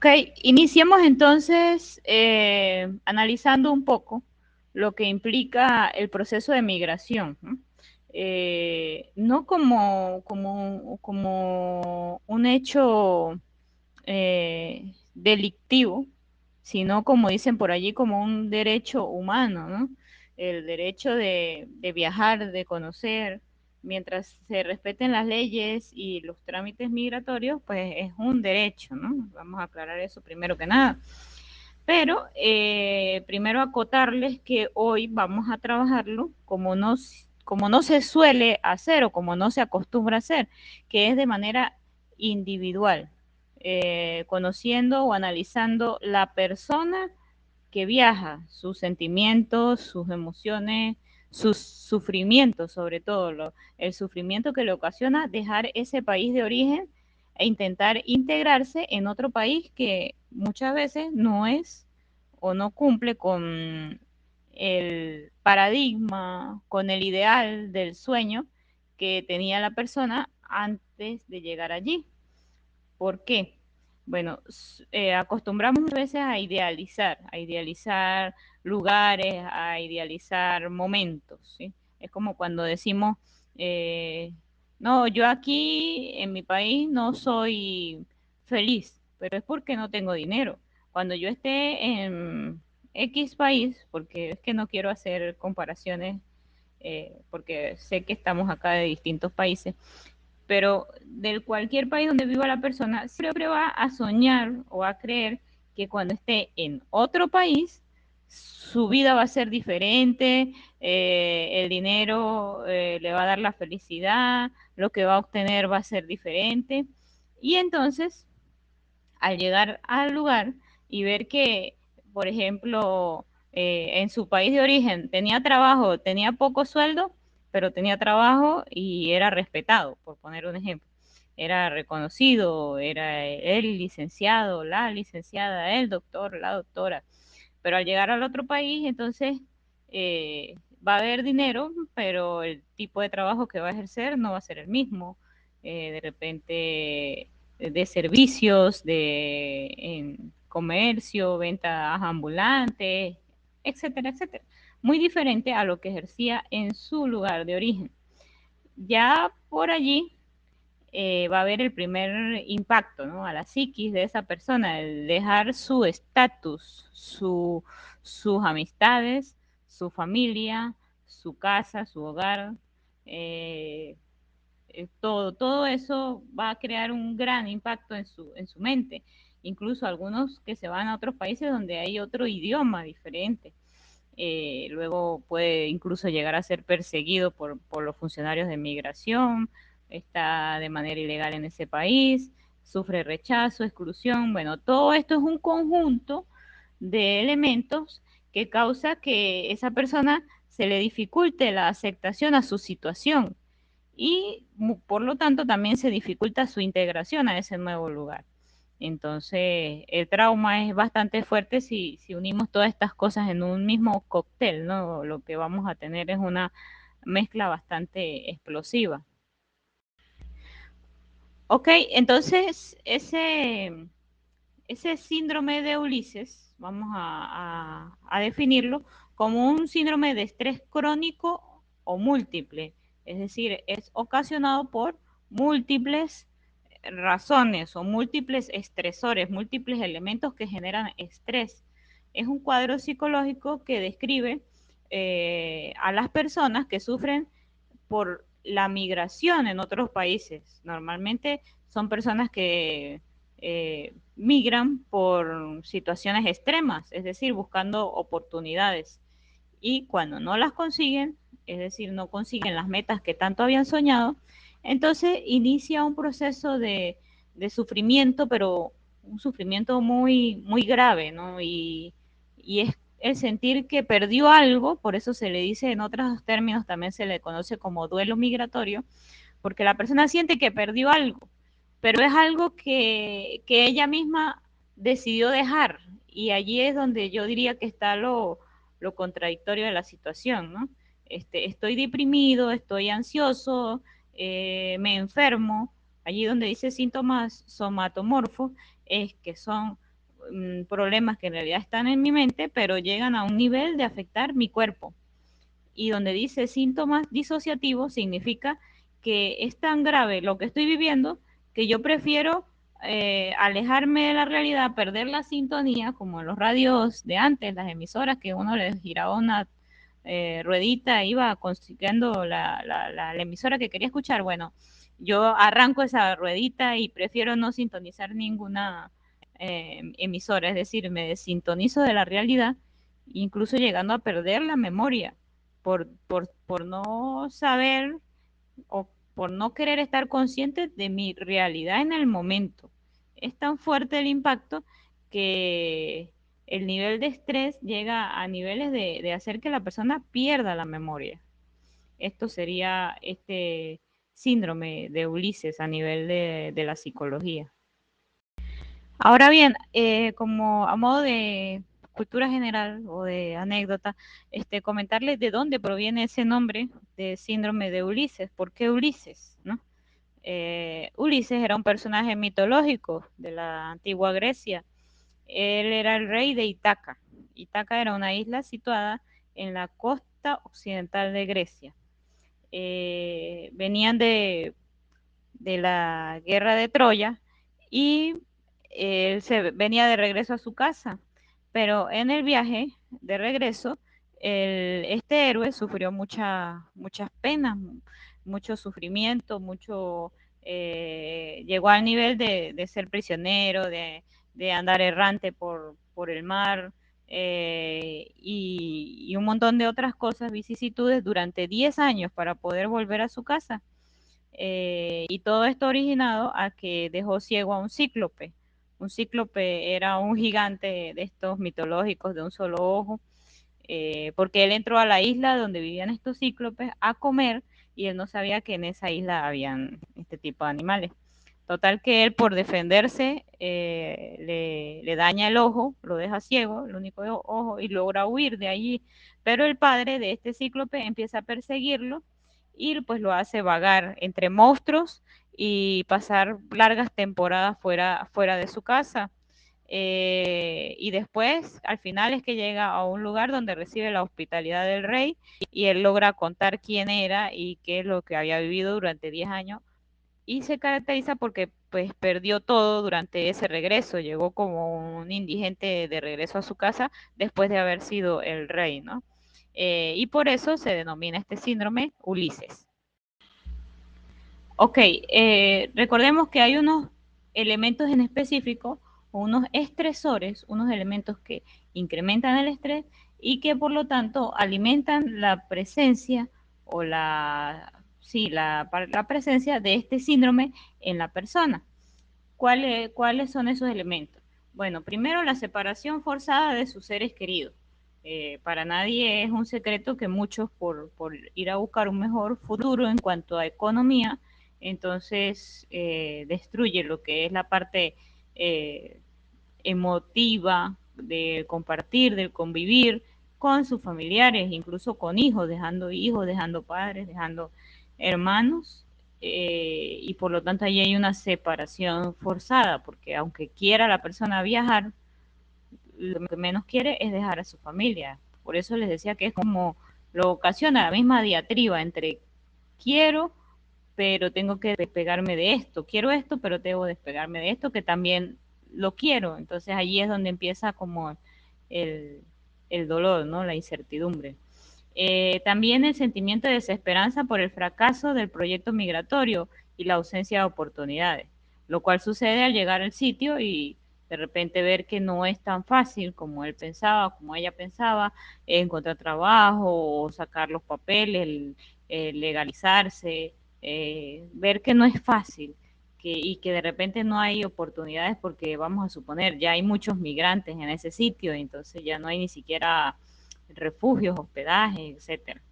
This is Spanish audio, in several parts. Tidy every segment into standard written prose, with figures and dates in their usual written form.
Ok, iniciemos entonces analizando un poco lo que implica el proceso de migración, ¿no? No como un hecho delictivo, sino como dicen por allí, como un derecho humano, ¿no? El derecho de viajar, de conocer, mientras se respeten las leyes y los trámites migratorios, pues es un derecho, ¿no? Vamos a aclarar eso primero que nada. Pero primero acotarles que hoy vamos a trabajarlo como no se suele hacer o como no se acostumbra a hacer, que es de manera individual, conociendo o analizando la persona que viaja, sus sentimientos, sus emociones, sus sufrimientos, sobre todo el sufrimiento que le ocasiona dejar ese país de origen e intentar integrarse en otro país que muchas veces no es o no cumple con el paradigma, con el ideal del sueño que tenía la persona antes de llegar allí. ¿Por qué? Bueno, acostumbramos muchas veces a idealizar lugares, a idealizar momentos, ¿sí? Es como cuando decimos, no, yo aquí en mi país no soy feliz, pero es porque no tengo dinero. Cuando yo esté en X país, porque es que no quiero hacer comparaciones, porque sé que estamos acá de distintos países, pero de cualquier país donde viva la persona, siempre va a soñar o a creer que cuando esté en otro país, su vida va a ser diferente, el dinero le va a dar la felicidad, lo que va a obtener va a ser diferente. Y entonces, al llegar al lugar y ver que, por ejemplo, en su país de origen tenía trabajo, tenía poco sueldo, pero tenía trabajo y era respetado, por poner un ejemplo. Era reconocido, era el licenciado, la licenciada, el doctor, la doctora. Pero al llegar al otro país, entonces va a haber dinero, pero el tipo de trabajo que va a ejercer no va a ser el mismo. De repente de servicios, de en comercio, ventas ambulantes, etcétera, etcétera. Muy diferente a lo que ejercía en su lugar de origen. Ya por allí va a haber el primer impacto, ¿no? A la psiquis de esa persona, el dejar su estatus, sus amistades, su familia, su casa, su hogar, eh, todo eso va a crear un gran impacto en su mente. Incluso algunos que se van a otros países donde hay otro idioma diferente. Luego puede incluso llegar a ser perseguido por los funcionarios de migración, está de manera ilegal en ese país, sufre rechazo, exclusión. Bueno, todo esto es un conjunto de elementos que causa que esa persona se le dificulte la aceptación a su situación y por lo tanto también se dificulta su integración a ese nuevo lugar. Entonces, el trauma es bastante fuerte si unimos todas estas cosas en un mismo cóctel, ¿no? Lo que vamos a tener es una mezcla bastante explosiva. Ok, entonces ese síndrome de Ulises, vamos a definirlo como un síndrome de estrés crónico o múltiple, es decir, es ocasionado por múltiples razones o múltiples estresores, múltiples elementos que generan estrés. Es un cuadro psicológico que describe a las personas que sufren por la migración en otros países. Normalmente son personas que migran por situaciones extremas, es decir, buscando oportunidades. Y cuando no las consiguen, es decir, no consiguen las metas que tanto habían soñado, entonces inicia un proceso de sufrimiento, pero un sufrimiento muy grave, ¿no? Y es el sentir que perdió algo, por eso se le dice en otros términos, también se le conoce como duelo migratorio, porque la persona siente que perdió algo, pero es algo que ella misma decidió dejar. Y allí es donde yo diría que está lo contradictorio de la situación, ¿no? Estoy deprimido, estoy ansioso, me enfermo. Allí donde dice síntomas somatomorfos, es que son problemas que en realidad están en mi mente, pero llegan a un nivel de afectar mi cuerpo. Y donde dice síntomas disociativos significa que es tan grave lo que estoy viviendo que yo prefiero alejarme de la realidad, perder la sintonía, como en los radios de antes, las emisoras, que uno les giraba una ruedita, iba consiguiendo la emisora que quería escuchar. Bueno, yo arranco esa ruedita y prefiero no sintonizar ninguna emisora, es decir, me desintonizo de la realidad, incluso llegando a perder la memoria por no saber o por no querer estar consciente de mi realidad en el momento. Es tan fuerte el impacto que el nivel de estrés llega a niveles de hacer que la persona pierda la memoria. Esto sería este síndrome de Ulises a nivel de la psicología. Ahora bien, como a modo de cultura general o de anécdota, comentarles de dónde proviene ese nombre de síndrome de Ulises. ¿Por qué Ulises? ¿No? Ulises era un personaje mitológico de la antigua Grecia. Él era el rey de Ítaca. Ítaca era una isla situada en la costa occidental de Grecia. Venían de la guerra de Troya y él se venía de regreso a su casa, pero en el viaje de regreso, este héroe sufrió muchas penas, mucho sufrimiento, llegó al nivel de ser prisionero, de andar errante por el mar, y un montón de otras cosas, vicisitudes durante 10 años para poder volver a su casa. Y todo esto originado a que dejó ciego a un cíclope. Un cíclope era un gigante de estos mitológicos de un solo ojo, porque él entró a la isla donde vivían estos cíclopes a comer y él no sabía que en esa isla habían este tipo de animales. Total que él por defenderse le daña el ojo, lo deja ciego, el único ojo, y logra huir de allí. Pero el padre de este cíclope empieza a perseguirlo y pues lo hace vagar entre monstruos y pasar largas temporadas fuera de su casa. Y después, al final, es que llega a un lugar donde recibe la hospitalidad del rey y él logra contar quién era y qué es lo que había vivido durante 10 años. Y se caracteriza porque pues perdió todo durante ese regreso, llegó como un indigente de regreso a su casa después de haber sido el rey, ¿no? Y por eso se denomina este síndrome Ulises. Ok, recordemos que hay unos elementos en específico, o unos estresores, unos elementos que incrementan el estrés y que por lo tanto alimentan la presencia o sí, la presencia de este síndrome en la persona. ¿Cuáles son esos elementos? Bueno, primero la separación forzada de sus seres queridos. Para nadie es un secreto que muchos por ir a buscar un mejor futuro en cuanto a economía, entonces destruye lo que es la parte eh, emotiva de compartir, del convivir con sus familiares, incluso con hijos, dejando padres, dejando hermanos, y por lo tanto ahí hay una separación forzada, porque aunque quiera la persona viajar, lo que menos quiere es dejar a su familia. Por eso les decía que es como lo ocasiona la misma diatriba entre quiero, pero tengo que despegarme de esto, quiero esto, pero tengo que despegarme de esto, que también lo quiero. Entonces allí es donde empieza como el, el dolor, ¿no? La incertidumbre. También el sentimiento de desesperanza por el fracaso del proyecto migratorio y la ausencia de oportunidades, lo cual sucede al llegar al sitio y de repente ver que no es tan fácil como él pensaba, como ella pensaba, encontrar trabajo o sacar los papeles, legalizarse, ver que no es fácil y que de repente no hay oportunidades porque vamos a suponer, ya hay muchos migrantes en ese sitio, entonces ya no hay ni siquiera refugios, hospedaje, etcétera.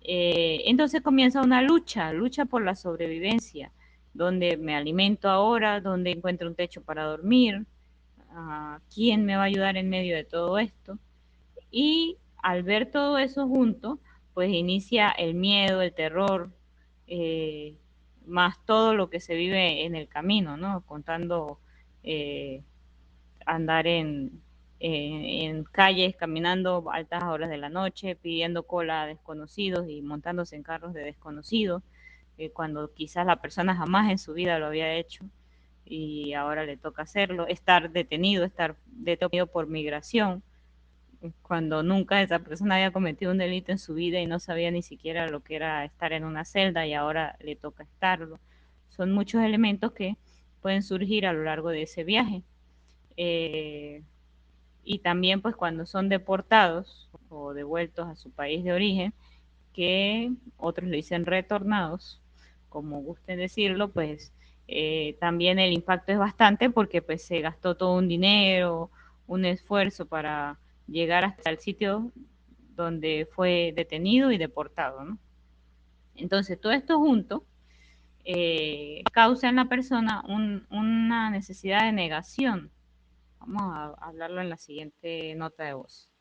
Entonces comienza una lucha por la sobrevivencia, donde me alimento ahora, donde encuentro un techo para dormir, quién me va a ayudar en medio de todo esto. Y al ver todo eso junto, pues inicia el miedo, el terror, eh, más todo lo que se vive en el camino, ¿no? Contando eh, andar en calles, caminando a altas horas de la noche, pidiendo cola a desconocidos y montándose en carros de desconocidos, cuando quizás la persona jamás en su vida lo había hecho y ahora le toca hacerlo, estar detenido por migración, cuando nunca esa persona había cometido un delito en su vida y no sabía ni siquiera lo que era estar en una celda y ahora le toca estarlo. Son muchos elementos que pueden surgir a lo largo de ese viaje. Eh, y también pues cuando son deportados o devueltos a su país de origen, que otros le dicen retornados, como gusten decirlo, pues también el impacto es bastante porque pues se gastó todo un dinero, un esfuerzo para llegar hasta el sitio donde fue detenido y deportado, ¿no? Entonces todo esto junto causa en la persona una necesidad de negación. Vamos a hablarlo en la siguiente nota de voz.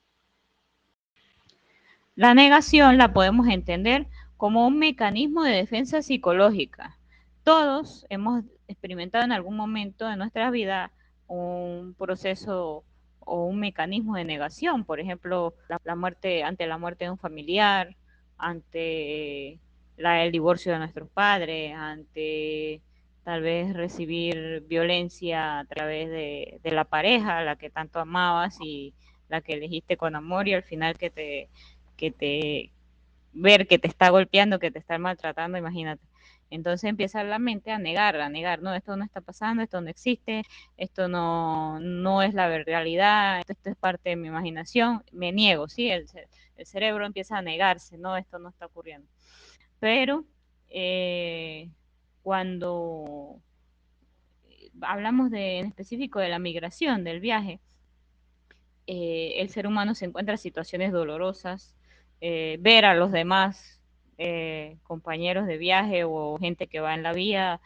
La negación la podemos entender como un mecanismo de defensa psicológica. Todos hemos experimentado en algún momento de nuestra vida un proceso o un mecanismo de negación, por ejemplo, la muerte, ante la muerte de un familiar, ante el divorcio de nuestros padres, ante tal vez recibir violencia a través de la pareja, la que tanto amabas y la que elegiste con amor y al final que te ver que te está golpeando, que te está maltratando, imagínate. Entonces empieza la mente a negar, no, esto no está pasando, esto no existe, esto no es la realidad, esto es parte de mi imaginación, me niego, ¿sí? El cerebro empieza a negarse, no, esto no está ocurriendo. Pero cuando hablamos en específico de la migración, del viaje, el ser humano se encuentra en situaciones dolorosas, ver a los demás compañeros de viaje o gente que va en la vía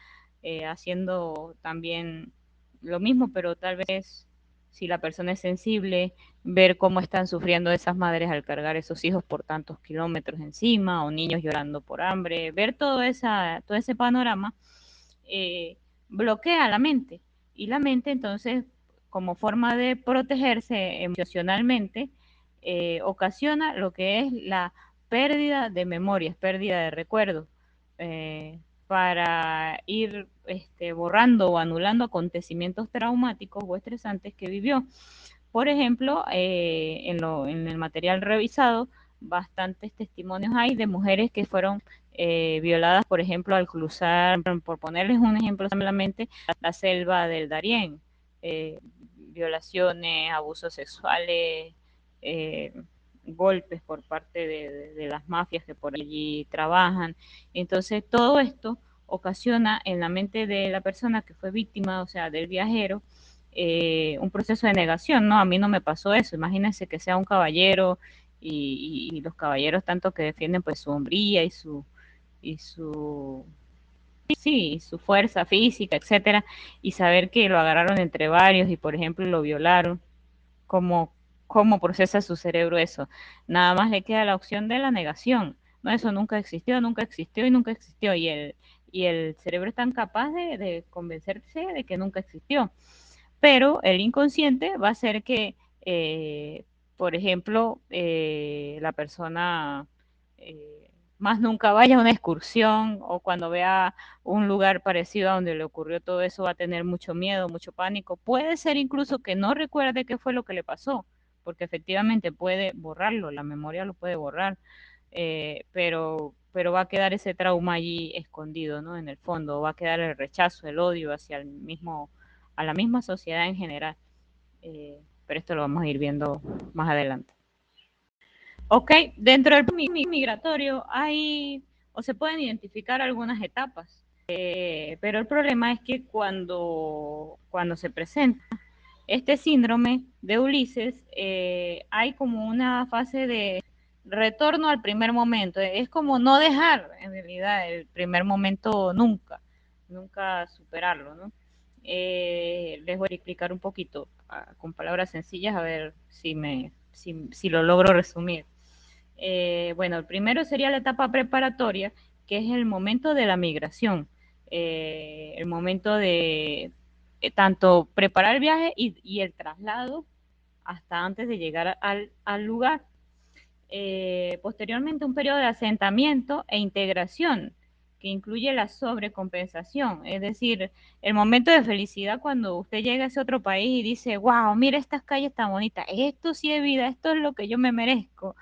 haciendo también lo mismo, pero tal vez si la persona es sensible, ver cómo están sufriendo esas madres al cargar esos hijos por tantos kilómetros encima, o niños llorando por hambre, ver todo ese panorama bloquea la mente. Y la mente entonces, como forma de protegerse emocionalmente, ocasiona lo que es la pérdida de memorias, pérdida de recuerdos, para ir borrando o anulando acontecimientos traumáticos o estresantes que vivió. Por ejemplo, en el material revisado, bastantes testimonios hay de mujeres que fueron violadas, por ejemplo, al cruzar, por ponerles un ejemplo solamente, la selva del Darién. Violaciones, abusos sexuales, eh, golpes por parte de las mafias que por allí trabajan. Entonces, todo esto ocasiona en la mente de la persona que fue víctima, o sea, del viajero, un proceso de negación, ¿no? A mí no me pasó eso. Imagínense que sea un caballero y los caballeros tanto que defienden pues su hombría y su sí, su fuerza física, etcétera, y saber que lo agarraron entre varios y por ejemplo lo violaron, cómo, cómo procesa su cerebro eso. Nada más le queda la opción de la negación. No, eso nunca existió, nunca existió y nunca existió. Y el cerebro es tan capaz de convencerse de que nunca existió. Pero el inconsciente va a hacer que, por ejemplo, la persona más nunca vaya a una excursión o cuando vea un lugar parecido a donde le ocurrió todo eso va a tener mucho miedo, mucho pánico. Puede ser incluso que no recuerde qué fue lo que le pasó, porque efectivamente puede borrarlo, la memoria lo puede borrar, pero va a quedar ese trauma allí escondido, ¿no? En el fondo, va a quedar el rechazo, el odio hacia el mismo, a la misma sociedad en general. Pero esto lo vamos a ir viendo más adelante. Ok, dentro del migratorio hay o se pueden identificar algunas etapas, pero el problema es que cuando se presenta este síndrome de Ulises, hay como una fase de retorno al primer momento. Es como no dejar, en realidad, el primer momento nunca superarlo, ¿no? Les voy a explicar un poquito con palabras sencillas a ver si lo logro resumir. Bueno, el primero sería la etapa preparatoria, que es el momento de la migración, el momento tanto preparar el viaje y el traslado hasta antes de llegar al lugar. Posteriormente, un periodo de asentamiento e integración que incluye la sobrecompensación, es decir, el momento de felicidad cuando usted llega a ese otro país y dice, wow, mira estas calles tan bonitas, esto sí es vida, esto es lo que yo me merezco.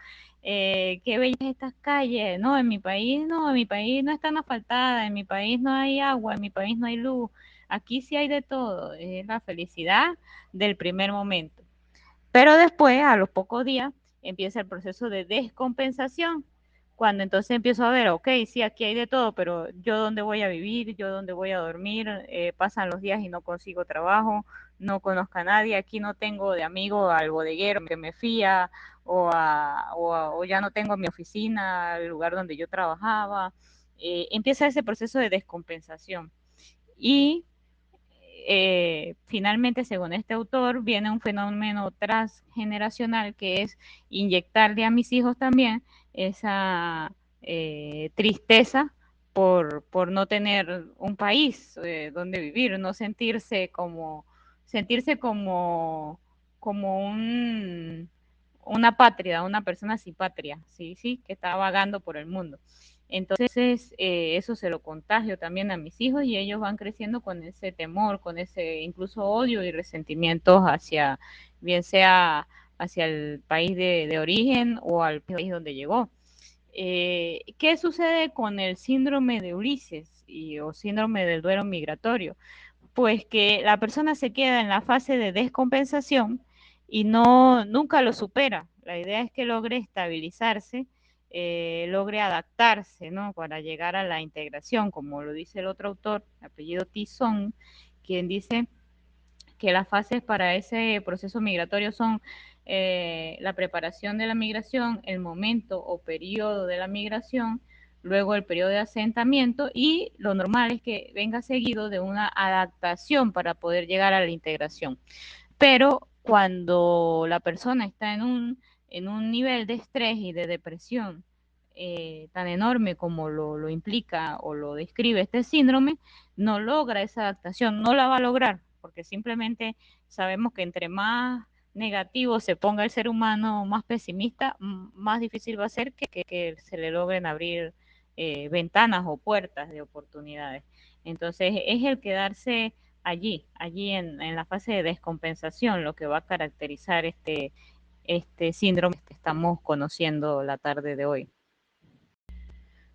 Qué bellas estas calles, no, en mi país no, en mi país no están asfaltadas, en mi país no hay agua, en mi país no hay luz, aquí sí hay de todo, es la felicidad del primer momento. Pero después, a los pocos días, empieza el proceso de descompensación, cuando entonces empiezo a ver, ok, sí, aquí hay de todo, pero yo dónde voy a vivir, yo dónde voy a dormir, pasan los días y no consigo trabajo, no conozco a nadie, aquí no tengo de amigo al bodeguero que me fía, o ya no tengo mi oficina, el lugar donde yo trabajaba. Empieza ese proceso de descompensación. Y finalmente, según este autor, viene un fenómeno transgeneracional que es inyectarle a mis hijos también esa tristeza por no tener un país donde vivir, no sentirse como una patria, una persona sin patria, sí, sí, que está vagando por el mundo. Entonces, eso se lo contagio también a mis hijos y ellos van creciendo con ese temor, con ese incluso odio y resentimientos hacia, bien sea hacia el país de origen o al país donde llegó. ¿Qué sucede con el síndrome de Ulises o síndrome del duelo migratorio? Pues que la persona se queda en la fase de descompensación y nunca lo supera. La idea es que logre estabilizarse, logre adaptarse, ¿no? Para llegar a la integración, como lo dice el otro autor, apellido Tizón, quien dice que las fases para ese proceso migratorio son la preparación de la migración, el momento o periodo de la migración, luego el periodo de asentamiento y lo normal es que venga seguido de una adaptación para poder llegar a la integración. Pero cuando la persona está en un nivel de estrés y de depresión tan enorme como lo implica o lo describe este síndrome, no logra esa adaptación, no la va a lograr, porque simplemente sabemos que entre más negativo se ponga el ser humano, más pesimista, más difícil va a ser que se le logren abrir ventanas o puertas de oportunidades. Entonces es el quedarse allí en la fase de descompensación, lo que va a caracterizar este síndrome que estamos conociendo la tarde de hoy.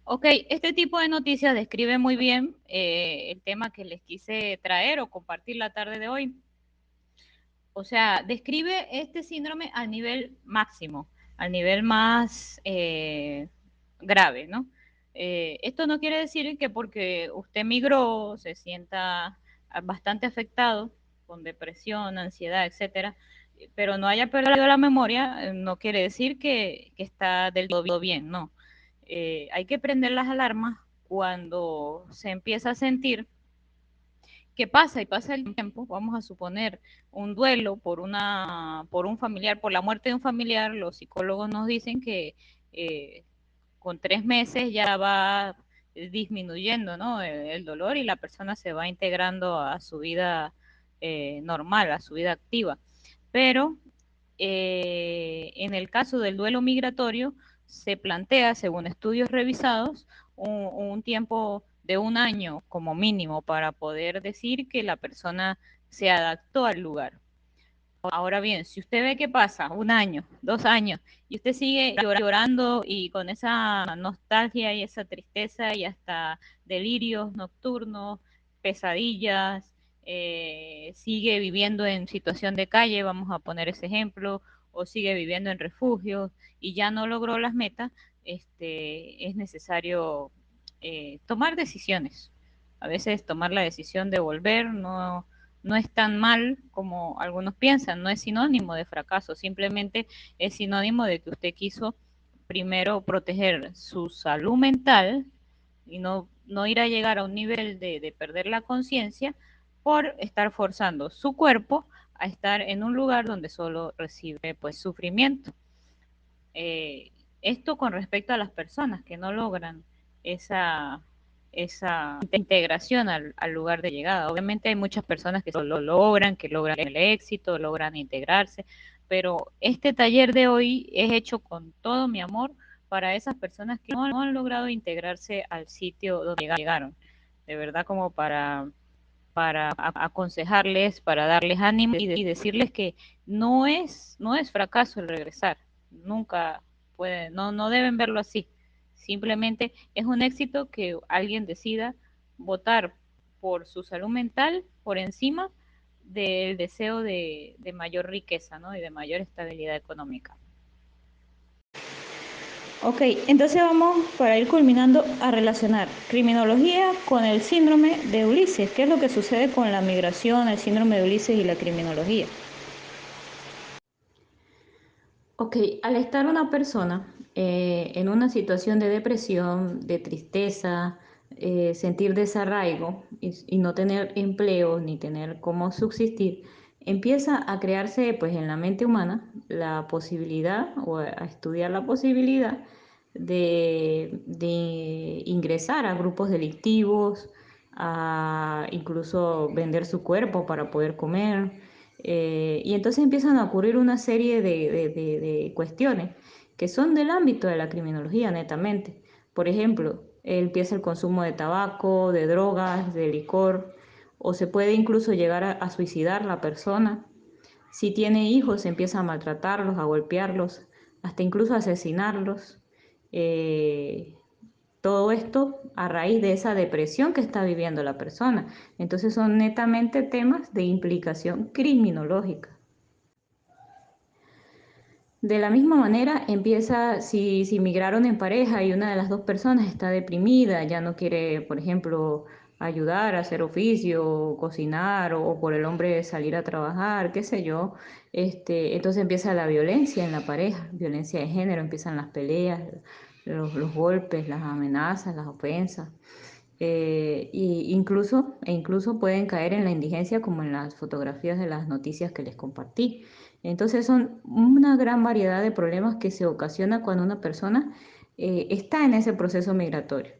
Ok, este tipo de noticias describe muy bien el tema que les quise traer o compartir la tarde de hoy. O sea, describe este síndrome al nivel máximo, al nivel más grave, ¿no? Esto no quiere decir que porque usted migró, se sienta bastante afectado con depresión, ansiedad, etcétera, pero no haya perdido la memoria, no quiere decir que está del todo bien, no. Hay que prender las alarmas cuando se empieza a sentir que pasa y pasa el tiempo, vamos a suponer un duelo por un familiar, por la muerte de un familiar, los psicólogos nos dicen que con 3 meses ya va disminuyendo, ¿no? El dolor y la persona se va integrando a su vida normal, a su vida activa. Pero en el caso del duelo migratorio, se plantea, según estudios revisados, un tiempo de un año como mínimo para poder decir que la persona se adaptó al lugar. Ahora bien, si usted ve que pasa 1 año, 2 años, y usted sigue llorando y con esa nostalgia y esa tristeza y hasta delirios nocturnos, pesadillas, sigue viviendo en situación de calle, vamos a poner ese ejemplo, o sigue viviendo en refugios y ya no logró las metas, es necesario tomar decisiones. A veces tomar la decisión de volver no es tan mal como algunos piensan, no es sinónimo de fracaso, simplemente es sinónimo de que usted quiso primero proteger su salud mental y no ir a llegar a un nivel de perder la conciencia por estar forzando su cuerpo a estar en un lugar donde solo recibe pues sufrimiento. Eh, Esto con respecto a las personas que no logran esa, esa integración al lugar de llegada. Obviamente hay muchas personas que lo logran, que logran el éxito, logran integrarse, pero este taller de hoy es hecho con todo mi amor para esas personas que no han logrado integrarse al sitio donde llegaron. De verdad, como para aconsejarles, para darles ánimo y decirles que no es fracaso el regresar, nunca puede, no deben verlo así, simplemente es un éxito que alguien decida votar por su salud mental por encima del deseo de mayor riqueza, ¿no? Y de mayor estabilidad económica. Ok, entonces vamos para ir culminando a relacionar criminología con el síndrome de Ulises. ¿Qué es lo que sucede con la migración, el síndrome de Ulises y la criminología? Ok, al estar una persona en una situación de depresión, de tristeza, sentir desarraigo y no tener empleo ni tener cómo subsistir, empieza a crearse pues en la mente humana la posibilidad o a estudiar la posibilidad de ingresar a grupos delictivos, a incluso vender su cuerpo para poder comer. Y entonces empiezan a ocurrir una serie de cuestiones que son del ámbito de la criminología, netamente. Por ejemplo, empieza el consumo de tabaco, de drogas, de licor, o se puede incluso llegar a suicidar la persona. Si tiene hijos, empieza a maltratarlos, a golpearlos, hasta incluso a asesinarlos. Eh, Todo esto a raíz de esa depresión que está viviendo la persona. Entonces son netamente temas de implicación criminológica. De la misma manera empieza, si migraron en pareja y una de las dos personas está deprimida, ya no quiere, por ejemplo, ayudar a hacer oficio, cocinar o por el hombre salir a trabajar, qué sé yo, entonces empieza la violencia en la pareja, violencia de género, empiezan las peleas, los golpes, las amenazas, las ofensas. Incluso pueden caer en la indigencia como en las fotografías de las noticias que les compartí. Entonces son una gran variedad de problemas que se ocasiona cuando una persona está en ese proceso migratorio.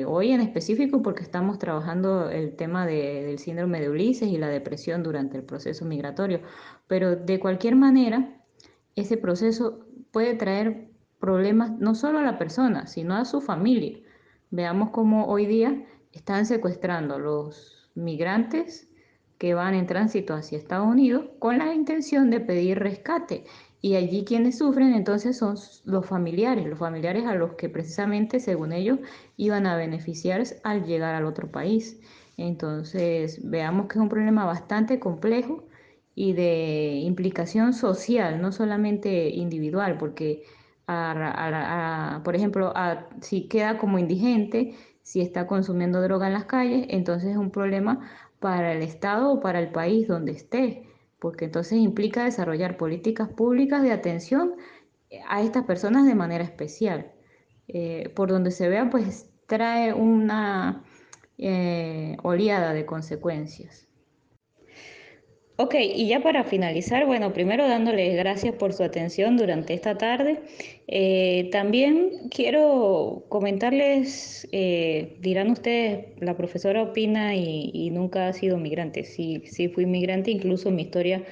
Hoy en específico porque estamos trabajando el tema del síndrome de Ulises y la depresión durante el proceso migratorio, pero de cualquier manera ese proceso puede traer problemas no solo a la persona, sino a su familia. Veamos cómo hoy día están secuestrando a los migrantes que van en tránsito hacia Estados Unidos con la intención de pedir rescate. Y allí quienes sufren entonces son los familiares a los que precisamente, según ellos, iban a beneficiar al llegar al otro país. Entonces, veamos que es un problema bastante complejo y de implicación social, no solamente individual, porque por ejemplo, si queda como indigente, si está consumiendo droga en las calles, entonces es un problema para el Estado o para el país donde esté, porque entonces implica desarrollar políticas públicas de atención a estas personas de manera especial. Por donde se vea, pues trae una oleada de consecuencias. Ok, y ya para finalizar, bueno, primero dándoles gracias por su atención durante esta tarde. También quiero comentarles, dirán ustedes, la profesora opina y nunca ha sido migrante. Sí, sí fui migrante, incluso mi historia,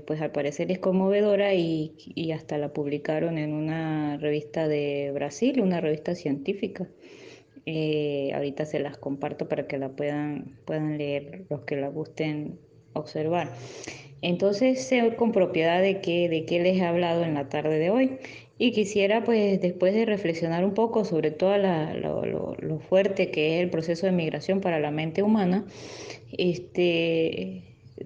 pues al parecer es conmovedora y hasta la publicaron en una revista de Brasil, una revista científica. Ahorita se las comparto para que la puedan leer los que la gusten observar. Entonces sé con propiedad de qué les he hablado en la tarde de hoy y quisiera pues después de reflexionar un poco sobre todo lo fuerte que es el proceso de migración para la mente humana,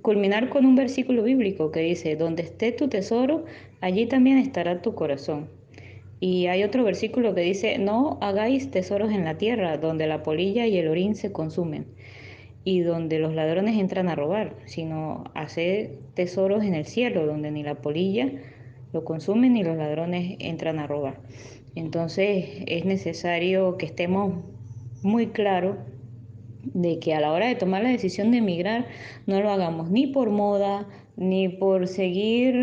culminar con un versículo bíblico que dice, donde esté tu tesoro, allí también estará tu corazón. Y hay otro versículo que dice, no hagáis tesoros en la tierra, donde la polilla y el orín se consumen, y donde los ladrones entran a robar, sino haced tesoros en el cielo, donde ni la polilla lo consumen ni los ladrones entran a robar. Entonces es necesario que estemos muy claros de que a la hora de tomar la decisión de emigrar no lo hagamos ni por moda, ni por seguir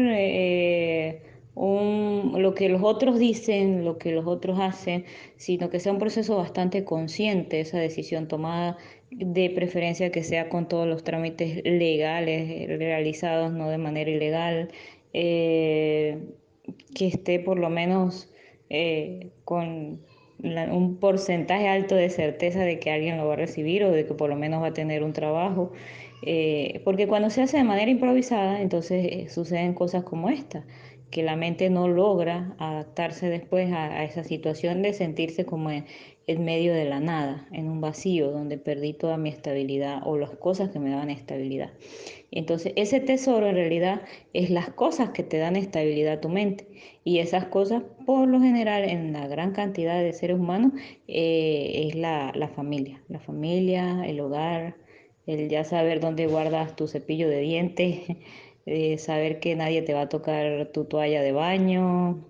lo que los otros dicen, lo que los otros hacen, sino que sea un proceso bastante consciente, esa decisión tomada, de preferencia que sea con todos los trámites legales realizados, no de manera ilegal, eh, que esté por lo menos con un porcentaje alto de certeza de que alguien lo va a recibir o de que por lo menos va a tener un trabajo. Porque cuando se hace de manera improvisada, entonces suceden cosas como esta, que la mente no logra adaptarse después a esa situación de sentirse como en medio de la nada, en un vacío donde perdí toda mi estabilidad o las cosas que me daban estabilidad. Entonces, ese tesoro en realidad es las cosas que te dan estabilidad a tu mente. Y esas cosas, por lo general, en la gran cantidad de seres humanos, es la familia, el hogar, el ya saber dónde guardas tu cepillo de dientes, saber que nadie te va a tocar tu toalla de baño,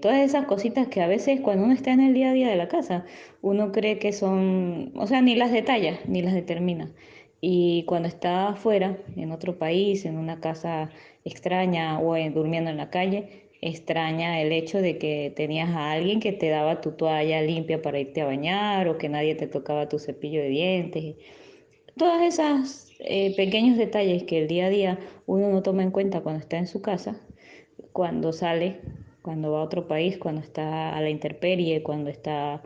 todas esas cositas que a veces cuando uno está en el día a día de la casa, uno cree que son, o sea, ni las detalla, ni las determina. Y cuando está afuera, en otro país, en una casa extraña o durmiendo en la calle, extraña el hecho de que tenías a alguien que te daba tu toalla limpia para irte a bañar o que nadie te tocaba tu cepillo de dientes. Todas esas pequeños detalles que el día a día uno no toma en cuenta cuando está en su casa, cuando sale, cuando va a otro país, cuando está a la intemperie, cuando está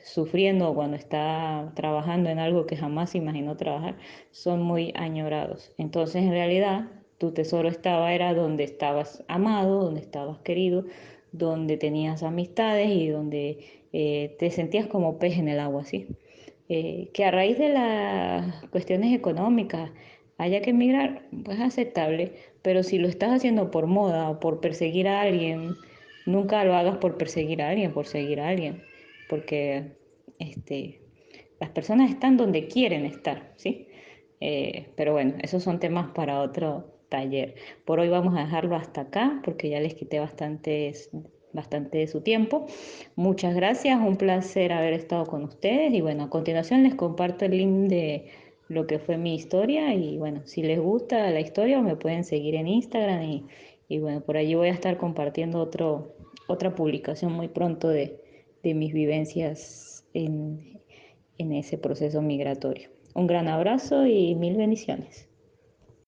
sufriendo o cuando está trabajando en algo que jamás se imaginó trabajar, son muy añorados. Entonces, en realidad, tu tesoro era donde estabas amado, donde estabas querido, donde tenías amistades y donde te sentías como pez en el agua, ¿sí? Que a raíz de las cuestiones económicas haya que emigrar, pues es aceptable, pero si lo estás haciendo por moda o por perseguir a alguien, nunca lo hagas por perseguir a alguien, por seguir a alguien, porque este, las personas están donde quieren estar, ¿sí? Pero bueno, esos son temas para otro taller. Por hoy vamos a dejarlo hasta acá, porque ya les quité bastante de su tiempo. Muchas gracias, un placer haber estado con ustedes y bueno, a continuación les comparto el link de lo que fue mi historia y bueno, si les gusta la historia me pueden seguir en Instagram y bueno, por allí voy a estar compartiendo otra publicación muy pronto de mis vivencias en ese proceso migratorio. Un gran abrazo y mil bendiciones.